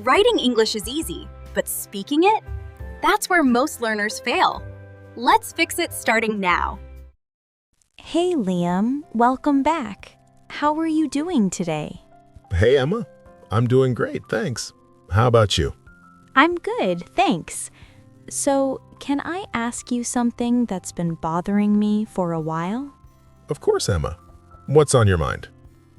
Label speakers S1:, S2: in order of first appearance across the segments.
S1: Writing English is easy, but speaking it? That's where most learners fail. Let's fix it starting now.
S2: Hey Liam, welcome back. How are you doing today?
S3: Hey, Emma. I'm doing great, thanks. How about you?
S2: I'm good, thanks. So, can I ask you something that's been bothering me for a while?
S3: Of course, Emma. What's on your mind?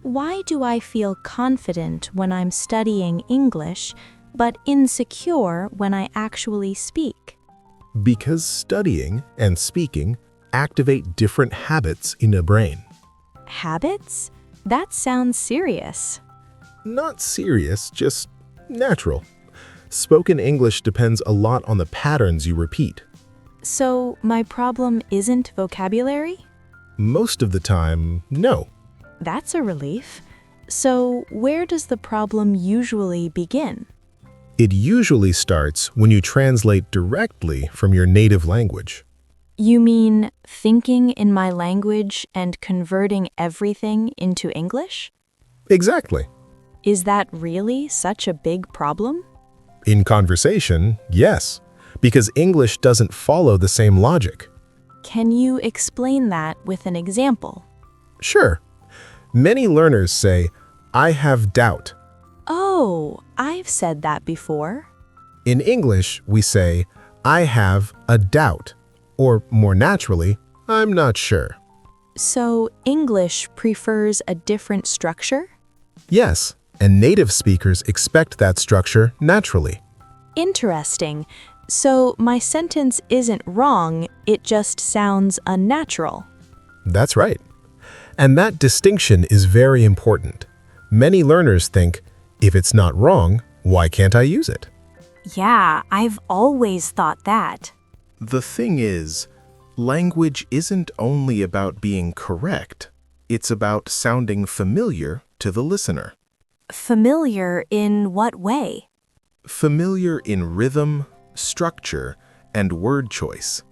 S2: Why do I feel confident when I'm studying English, but insecure when I actually speak?
S3: Because studying and speaking activate different habits in the brain.
S2: Habits? That sounds serious.
S3: Not serious, just natural. Spoken English depends a lot on the patterns you repeat.
S2: So, my problem isn't vocabulary?
S3: Most of the time, no.
S2: That's a relief. So, where does the problem usually begin?
S3: It usually starts when you translate directly from your native language.
S2: You mean thinking in my language and converting everything into English?
S3: Exactly.
S2: Is that really such a big problem?
S3: In conversation, yes, because English doesn't follow the same logic.
S2: Can you explain that with an example?
S3: Sure. Many learners say, "I have doubt."
S2: Oh, I've said that before.
S3: In English, we say, "I have a doubt," or more naturally, "I'm not sure."
S2: So English prefers a different structure?
S3: Yes, and native speakers expect that structure naturally.
S2: Interesting. So my sentence isn't wrong, it just sounds unnatural.
S3: That's right. And that distinction is very important. Many learners think, if it's not wrong, why can't I use it?
S2: Yeah, I've always thought that.
S4: The thing is, language isn't only about being correct, it's about sounding familiar to the listener.
S2: Familiar in what way?
S4: Familiar in rhythm, structure, and word choice.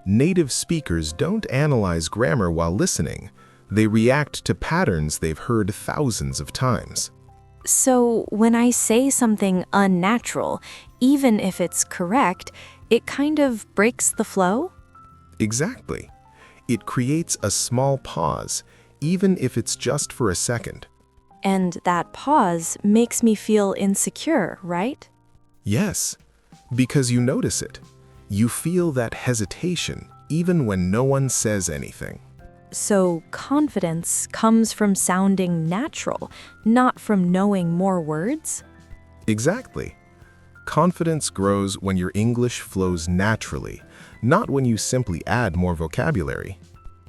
S4: Native speakers don't analyze grammar while listening. They react to patterns they've heard thousands of times.
S2: So when I say something unnatural, even if it's correct, it kind of breaks the flow?
S4: Exactly. It creates a small pause, even if it's just for a second.
S2: And that pause makes me feel insecure, right?
S4: Yes, because you notice it. You feel that hesitation even when no one says anything.
S2: So confidence comes from sounding natural, not from knowing more words?
S4: Exactly. Confidence grows when your English flows naturally, not when you simply add more vocabulary.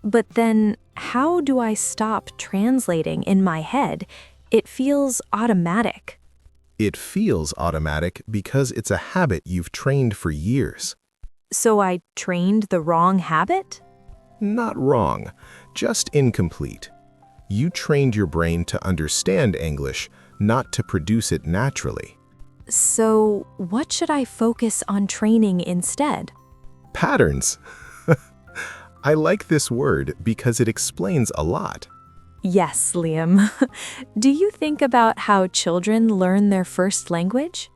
S2: But then, how do I stop translating in my head? It feels automatic.
S4: It feels automatic because it's a habit you've trained for years.
S2: So I trained the wrong habit?
S4: Not wrong, just incomplete. You trained your brain to understand English, not to produce it naturally.
S2: So what should I focus on training instead?
S4: Patterns. I like this word because it explains a lot.
S2: Yes, Liam. Do you think about how children learn their first language?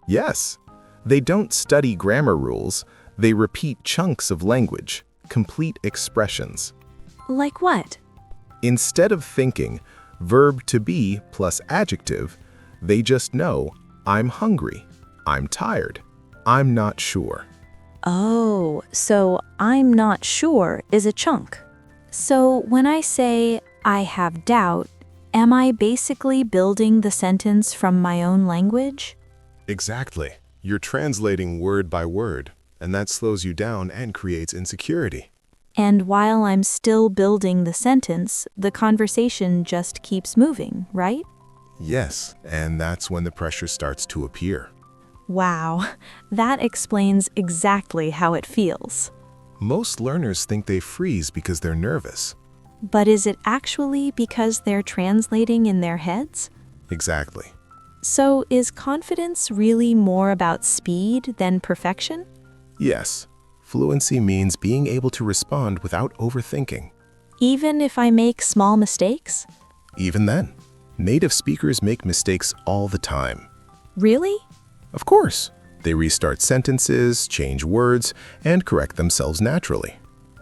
S4: Yes, they don't study grammar rules, they repeat chunks of language, complete expressions.
S2: Like what?
S4: Instead of thinking verb to be plus adjective, they just know I'm hungry, I'm tired, I'm not sure.
S2: Oh, so I'm not sure is a chunk. So when I say I have doubt, am I basically building the sentence from my own language?
S5: Exactly. You're translating word by word, and that slows you down and creates insecurity.
S2: And while I'm still building the sentence, the conversation just keeps moving, right?
S5: Yes, and that's when the pressure starts to appear.
S2: Wow, that explains exactly how it feels.
S5: Most learners think they freeze because they're nervous.
S2: But is it actually because they're translating in their heads?
S5: Exactly.
S2: So is confidence really more about speed than perfection?
S5: Yes, fluency means being able to respond without overthinking.
S2: Even if I make small mistakes?
S5: Even then, native speakers make mistakes all the time.
S2: Really?
S4: Of course, they restart sentences, change words, and correct themselves naturally.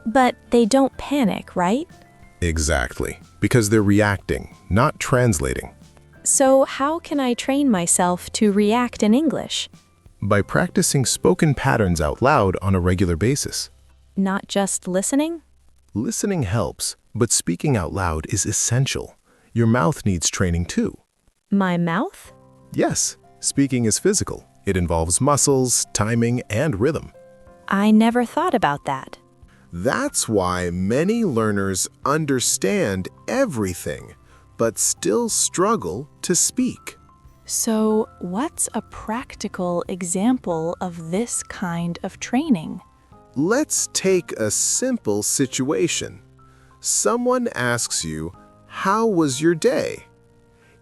S2: But they don't panic, right?
S4: Exactly, because they're reacting, not translating.
S2: So how can I train myself to react in English?
S4: By practicing spoken patterns out loud on a regular basis.
S2: Not just listening?
S4: Listening helps, but speaking out loud is essential. Your mouth needs training too.
S2: My mouth?
S4: Yes, speaking is physical. It involves muscles, timing, and rhythm.
S2: I never thought about that.
S4: That's why many learners understand everything, but still struggle to speak.
S2: So, what's a practical example of this kind of training?
S4: Let's take a simple situation. Someone asks you, "How was your day?"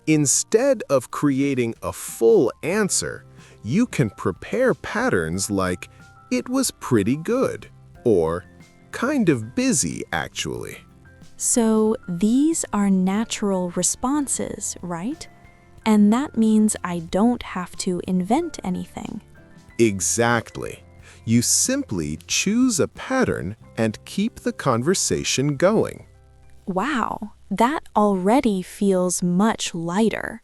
S4: Instead of creating a full answer, you can prepare patterns like, "It was pretty good," or "Kind of busy, actually."
S2: So, these are natural responses, right? And that means I don't have to invent anything.
S4: Exactly. You simply choose a pattern and keep the conversation going.
S2: Wow, that already feels much lighter.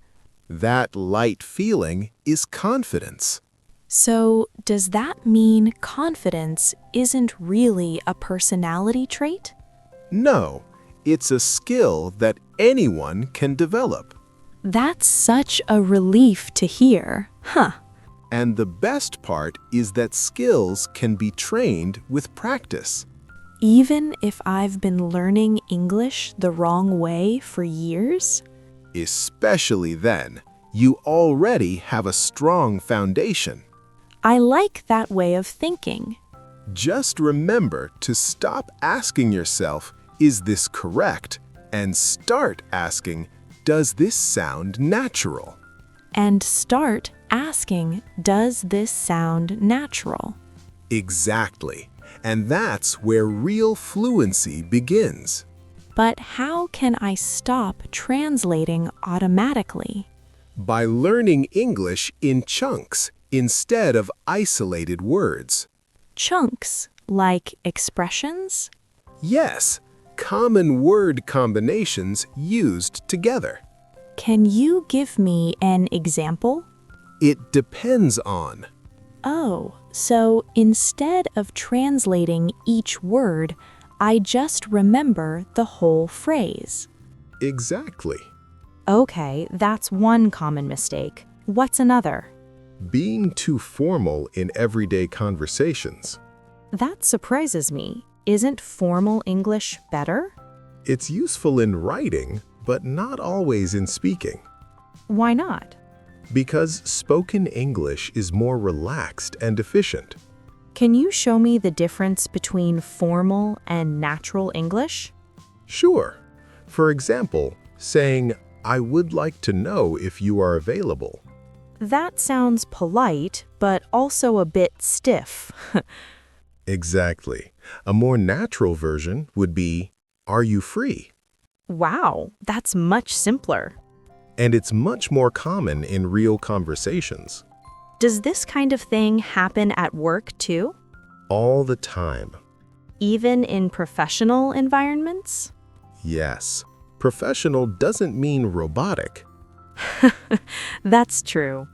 S4: That light feeling is confidence.
S2: So, does that mean confidence isn't really a personality trait?
S4: No, it's a skill that anyone can develop.
S2: That's such a relief to hear. Huh.
S4: And the best part is that skills can be trained with practice.
S2: Even if I've been learning English the wrong way for years?
S4: Especially then, you already have a strong foundation.
S2: I like that way of thinking.
S4: Just remember to stop asking yourself, "Is this correct?" and start asking, "Does this sound natural?"
S2: And start asking, does this sound natural?
S4: Exactly. And that's where real fluency begins.
S2: But how can I stop translating automatically?
S4: By learning English in chunks instead of isolated words.
S2: Chunks, like expressions?
S4: Yes, common word combinations used together.
S2: Can you give me an example?
S4: It depends on.
S2: Oh, so instead of translating each word, I just remember the whole phrase.
S4: Exactly.
S2: Okay, that's one common mistake. What's another?
S4: Being too formal in everyday conversations.
S2: That surprises me. Isn't formal English better?
S4: It's useful in writing, but not always in speaking.
S2: Why not?
S4: Because spoken English is more relaxed and efficient.
S2: Can you show me the difference between formal and natural English?
S4: Sure. For example, saying, "I would like to know if you are available."
S2: That sounds polite, but also a bit stiff.
S4: Exactly. A more natural version would be, "Are you free?"
S2: Wow, that's much simpler.
S4: And it's much more common in real conversations.
S2: Does this kind of thing happen at work too?
S4: All the time.
S2: Even in professional environments?
S4: Yes. Professional doesn't mean robotic.
S2: That's true.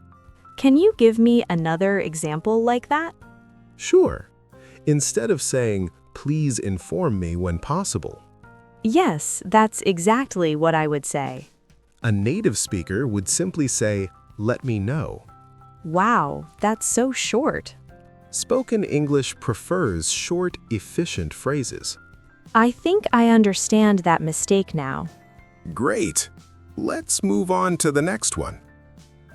S2: Can you give me another example like that?
S4: Sure. Instead of saying, "Please inform me when possible,"
S2: Yes, that's exactly what I would say.
S4: a native speaker would simply say, "Let me know."
S2: Wow, that's so short.
S4: Spoken English prefers short, efficient phrases.
S2: I think I understand that mistake now.
S4: Great. Let's move on to the next one.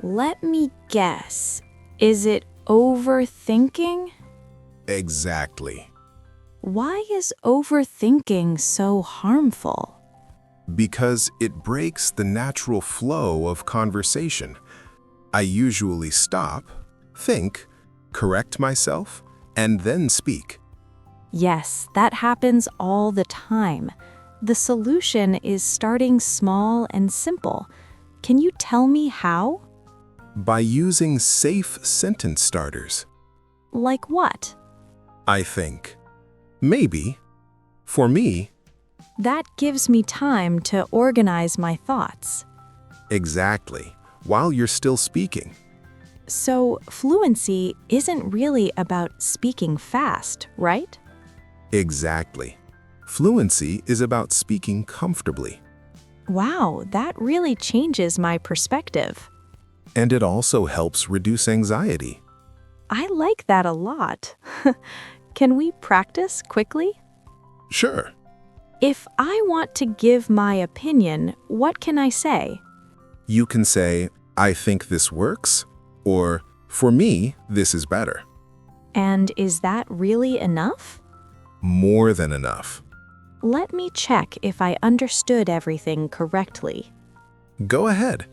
S2: Let me guess. Is it overthinking?
S4: Exactly.
S2: Why is overthinking so harmful?
S4: Because it breaks the natural flow of conversation. I usually stop, think, correct myself, and then speak.
S2: Yes, that happens all the time. The solution is starting small and simple. Can you tell me how?
S4: By using safe sentence starters.
S2: Like what?
S4: I think. Maybe. For me.
S2: That gives me time to organize my thoughts.
S4: Exactly. While you're still speaking.
S2: So, fluency isn't really about speaking fast, right?
S4: Exactly. Fluency is about speaking comfortably.
S2: Wow, that really changes my perspective.
S4: And it also helps reduce anxiety.
S2: I like that a lot. Can we practice quickly?
S4: Sure.
S2: If I want to give my opinion, what can I say?
S4: You can say, I think this works, or for me, this is better.
S2: And is that really enough?
S4: More than enough.
S2: Let me check if I understood everything correctly.
S4: Go ahead.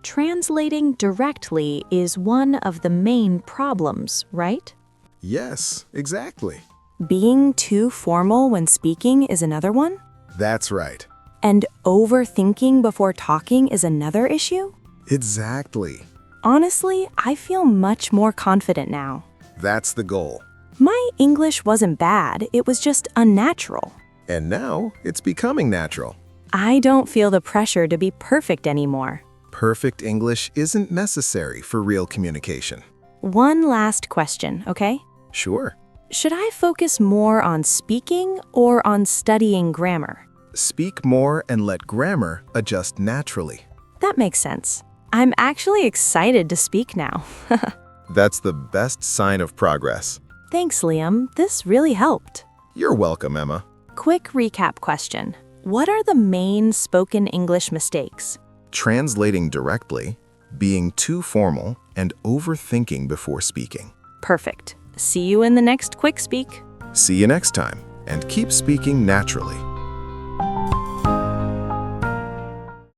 S2: Translating directly is one of the main problems, right?
S4: Yes, exactly.
S2: Being too formal when speaking is another one?
S4: That's right.
S2: And overthinking before talking is another issue?
S4: Exactly.
S2: Honestly, I feel much more confident now.
S4: That's the goal.
S2: My English wasn't bad, it was just unnatural.
S4: And now it's becoming natural.
S2: I don't feel the pressure to be perfect anymore.
S4: Perfect English isn't necessary for real communication.
S2: One last question, okay?
S4: Sure.
S2: Should I focus more on speaking or on studying grammar?
S4: Speak more and let grammar adjust naturally.
S2: That makes sense. I'm actually excited to speak now.
S4: That's the best sign of progress.
S2: Thanks, Liam. This really helped.
S4: You're welcome, Emma.
S2: Quick recap question. What are the main spoken English mistakes?
S4: Translating directly, being too formal, and overthinking before speaking.
S2: Perfect. See you in the next Quick Speak.
S4: See you next time, and keep speaking naturally.